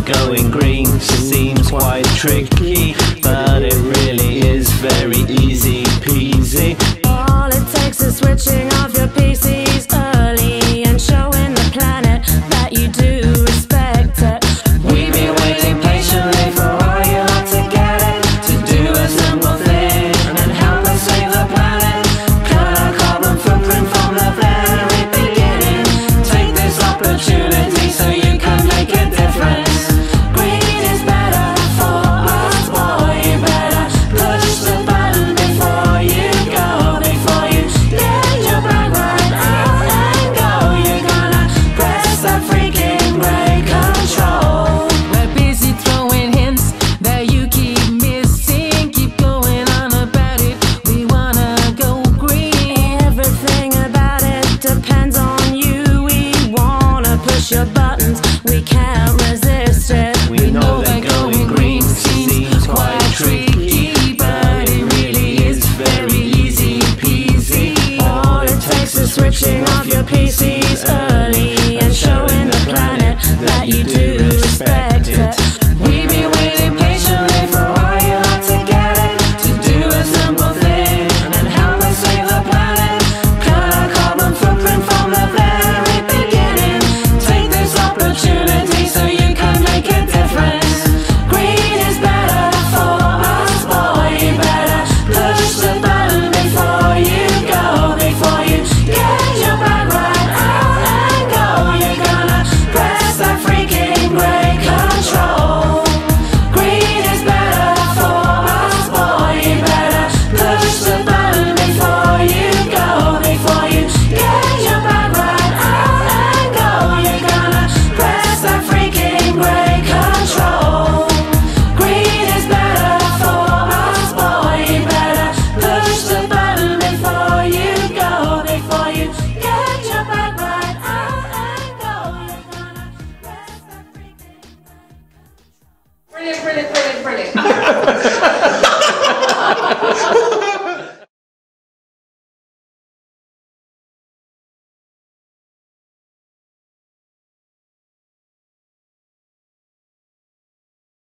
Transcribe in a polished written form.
going green seems quite tricky, but it really is very easy peasy. All it takes is switching off your PCs early and showing the planet that you do respect it. We've been waiting patiently for all you lot to get it, to do a simple thing and help us save the planet. Cut our carbon footprint from the very beginning. Take this opportunity so you can make a difference. Green is better for us, boy, you better push the button before you go, before you get your brain right out and go. You're gonna press that freaking brake control. We're busy throwing hints that you keep missing. Keep going on about it, we wanna go green. Everything about it depends on you. We wanna push your buttons, we can't resist it. We know that going green seems quite tricky, but it really is very easy peasy. All it takes is switching off your PCs early and showing the planet that you do respect it. We've been waiting patiently for all you lot to get it, to do a simple thing and help us save the planet. Cut our carbon footprint from the very beginning. Take this opportunity so you can make a difference. Green is better for us, boy, you better push the button before you go, before you get your back right out and go. You're gonna press that freaking brake control. Green is better for us, boy, you better push the button before you go, before you get your back right out and go. You're gonna press that freaking brake control. Green is better for us, boy, you better push the button before you go, before you get your back right out and go. You're gonna press that freaking brake control. Brilliant, brilliant, brilliant, brilliant.